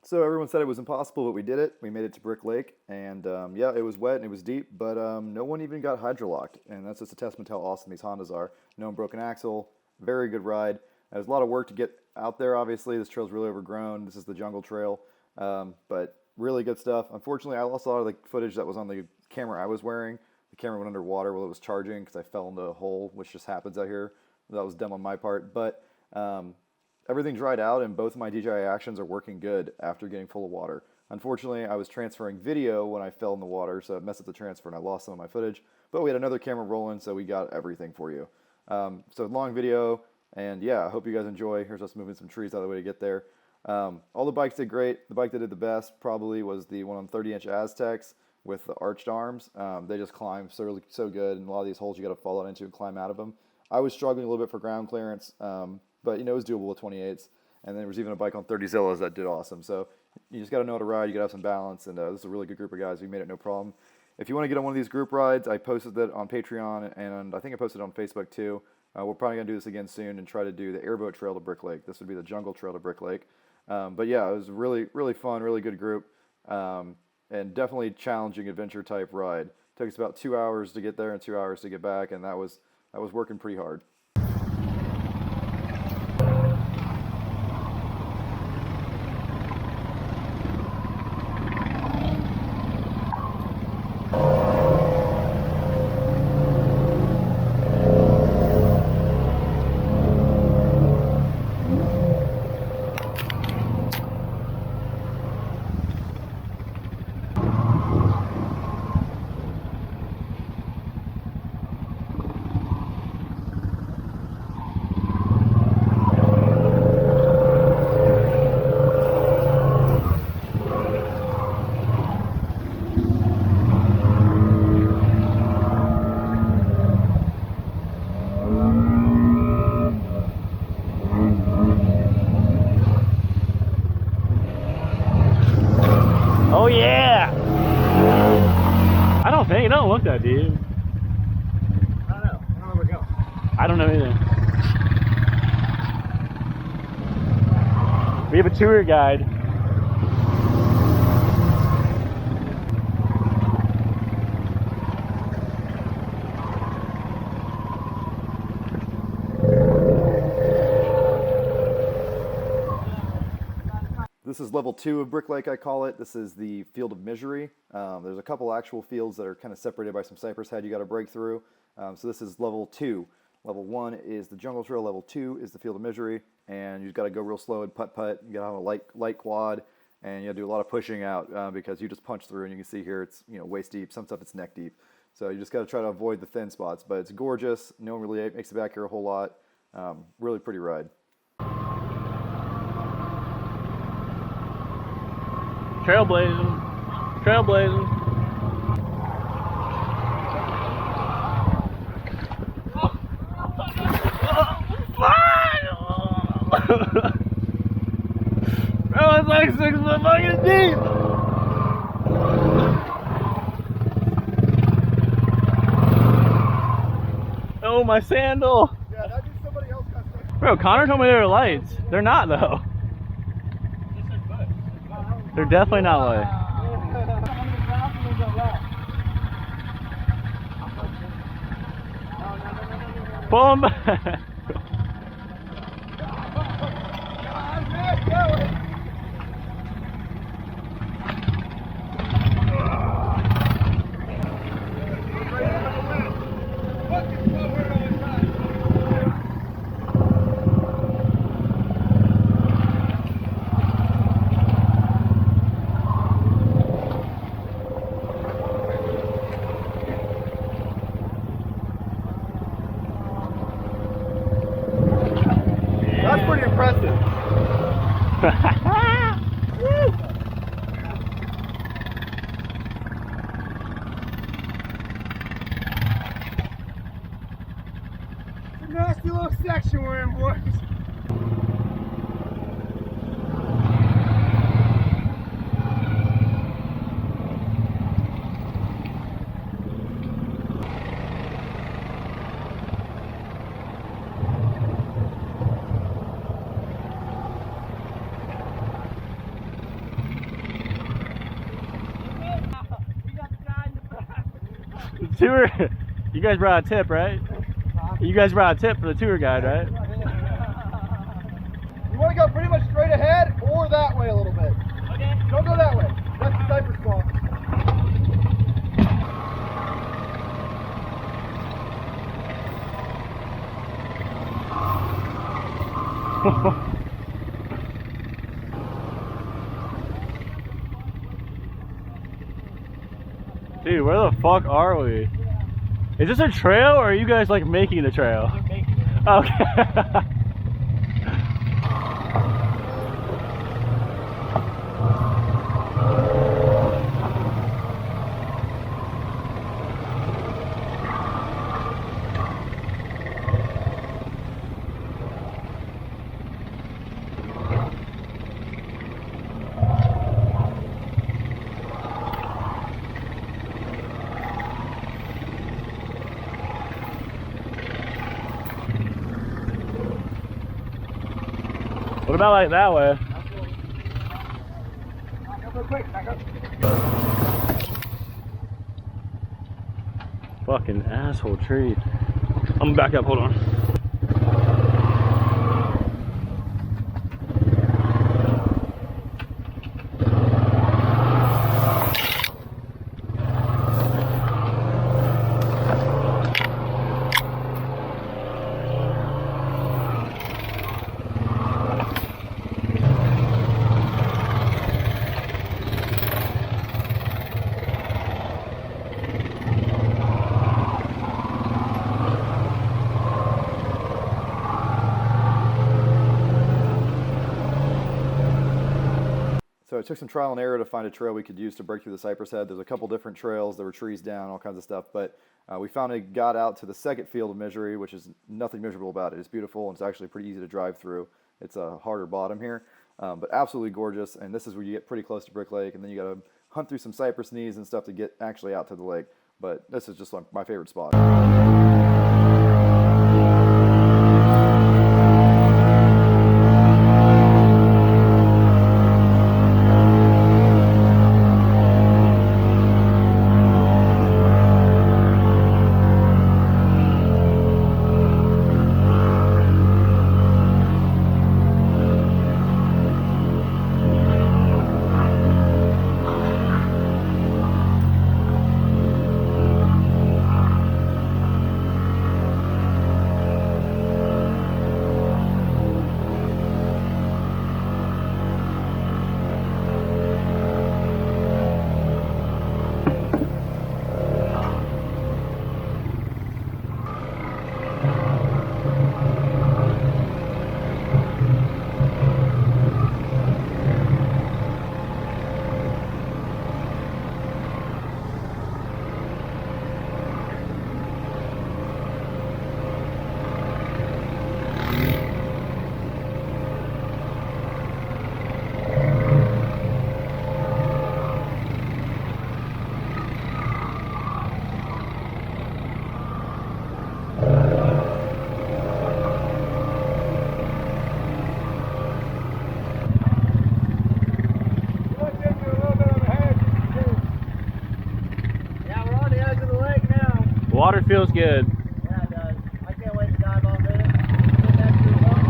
So everyone said it was impossible, but we did it. We made it to Brick Lake, and yeah, it was wet and it was deep, but no one even got hydrolocked, and that's just a testament to how awesome these Hondas are. No one broke an axle. Very good ride. There's a lot of work to get out there. Obviously, this trail's really overgrown. This is the jungle trail, but really good stuff. Unfortunately, I lost a lot of the footage that was on the camera I was wearing. The camera went underwater while it was charging because I fell into a hole, which just happens out here. That was dumb on my part, but everything dried out, and both of my DJI actions are working good after getting full of water. Unfortunately, I was transferring video when I fell in the water, so it messed up the transfer, and I lost some of my footage. But we had another camera rolling, so we got everything for you. So long video, and yeah, I hope you guys enjoy. Here's us moving some trees out of the way to get there. All the bikes did great. The bike that did the best probably was the one on 30-inch Aztecs with the arched arms. They just climb so good, and a lot of these holes you got to fall out into and climb out of them. I was struggling a little bit for ground clearance, but you know, it was doable with 28s. And then there was even a bike on 30 Zillas that did awesome. So you just got to know how to ride. You got to have some balance, and this is a really good group of guys. We made it no problem. If you want to get on one of these group rides, I posted that on Patreon, and I think I posted it on Facebook too. We're probably going to do this again soon and try to do the airboat trail to Brick Lake. This would be the jungle trail to Brick Lake. But yeah, it was really, really fun, really good group, and definitely challenging adventure type ride. Took us about 2 hours to get there and 2 hours to get back, and that was working pretty hard. Oh yeah! I don't think, it don't look that deep. I don't know where we're going. I don't know either. We have a tour guide. This is level 2 of Brick Lake, I call it. This is the field of misery. There's a couple actual fields that are kind of separated by some cypress head you got to break through. So this is level 2. Level 1 is the jungle trail. Level 2 is the field of misery, and you just got to go real slow and putt. You got to have a light quad, and you got to do a lot of pushing out because you just punch through, and you can see here it's waist deep. Some stuff it's neck deep. So you just got to try to avoid the thin spots. But it's gorgeous. No one really makes it back here a whole lot. Really pretty ride. Trailblazing. Trailblazing. Bro, it's like 6 foot fucking deep! Oh, my sandal! Yeah, that'd be somebody else got stuck. Bro, Connor told me there were lights. They're not, though. They're definitely not lights. Pull them back. That's pretty impressive. It's a nasty little section we're in, boys. Tour. You guys brought a tip, right? You guys brought a tip for the tour guide, right? You want to go pretty much straight ahead or that way a little bit. Okay. Don't go that way. That's the cypress swamp. Dude, where the fuck are we? Is this a trail or are you guys like making the trail? We're making it. Okay. What about like that way? Back up real quick, back up. Fucking asshole tree. I'm gonna back up, hold on. So it took some trial and error to find a trail we could use to break through the cypress head. There's a couple different trails. There were trees down, all kinds of stuff. But we finally got out to the second field of Misery, which is nothing miserable about it. It's beautiful, and it's actually pretty easy to drive through. It's a harder bottom here, but absolutely gorgeous. And this is where you get pretty close to Brick Lake, and then you got to hunt through some cypress knees and stuff to get actually out to the lake. But this is just like my favorite spot. Water feels good. Yeah, it does. I can't wait to dive off in it. Get back to the water.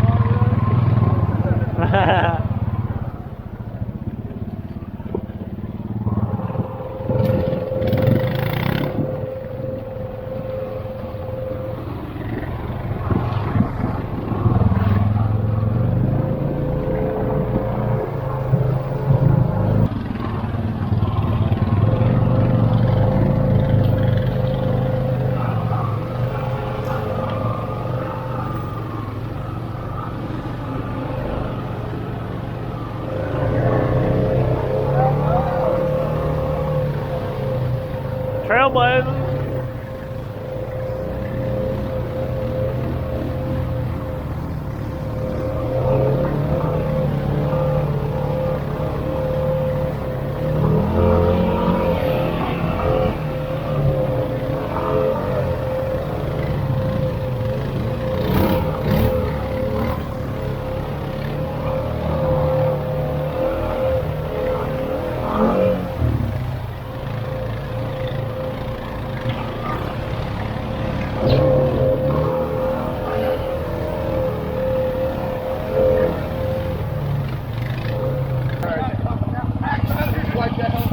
Trailblazers.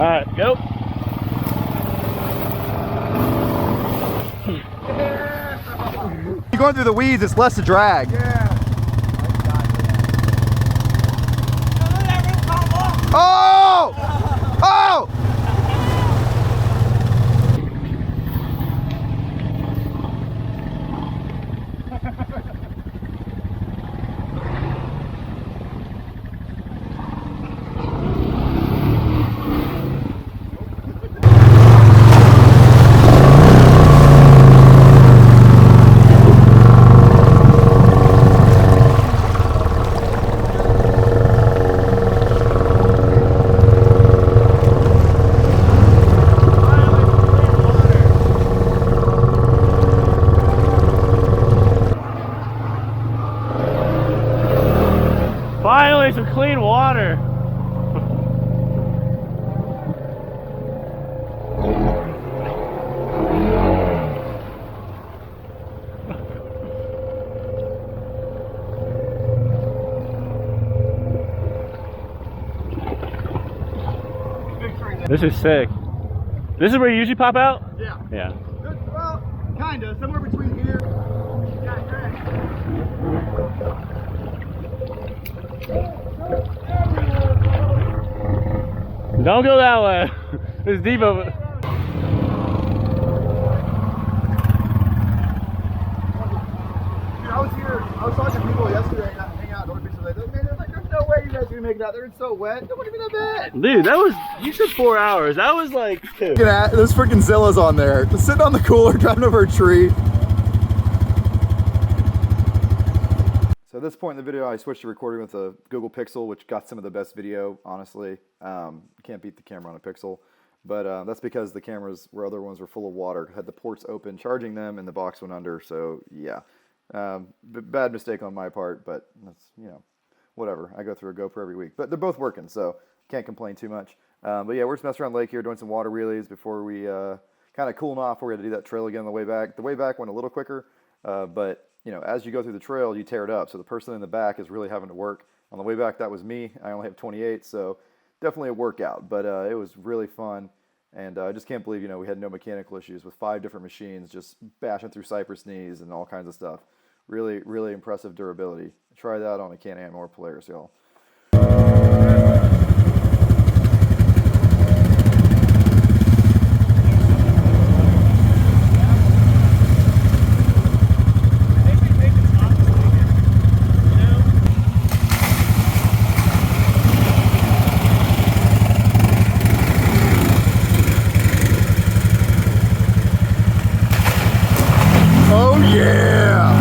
Alright, go. You're going through the weeds, it's less to drag. Yeah. Oh! Oh! Finally, some clean water. This is sick. This is where you usually pop out? Yeah. Yeah. Well, kinda. Somewhere between here. Don't go that way. It's deep over. Dude, I was here. I was talking to people yesterday and hanging out North Beach. Man, there's no way you guys are gonna make it out there. It's so wet. It wouldn't even be that bad. Dude, that was, you said 4 hours. That was like 2. Look at that, those freaking Zillas on there. Just sitting on the cooler, driving over a tree. So at this point in the video, I switched to recording with a Google Pixel, which got some of the best video, honestly. Can't beat the camera on a Pixel. But that's because the cameras where other ones were full of water. Had the ports open, charging them, and the box went under. So yeah, bad mistake on my part, but that's, you know, whatever. I go through a GoPro every week. But they're both working, so can't complain too much. But yeah, we're just messing around the lake here, doing some water wheelies before we kind of cooling off. We're going to do that trail again on the way back. The way back went a little quicker, but you know, as you go through the trail, you tear it up. So the person in the back is really having to work. On the way back, that was me. I only have 28, so definitely a workout. But it was really fun, and I just can't believe, you know, we had no mechanical issues with 5 different machines just bashing through cypress knees and all kinds of stuff. Really, really impressive durability. Try that on a Can-Am or Polaris, y'all. Oh yeah!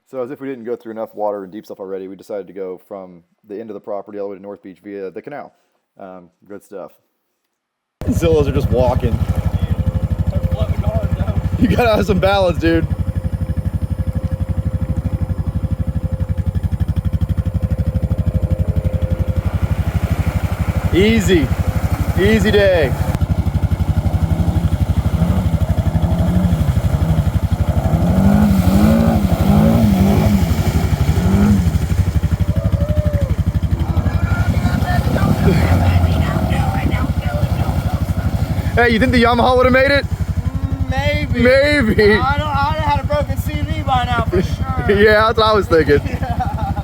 So as if we didn't go through enough water and deep stuff already, we decided to go from the end of the property all the way to North Beach via the canal. Good stuff. Zillas are just walking. You gotta have some balance, dude. Easy. Easy day. Hey, you think the Yamaha would have made it? Maybe. Maybe. I'd have had a broken CV by now for sure. Yeah, that's what I was thinking.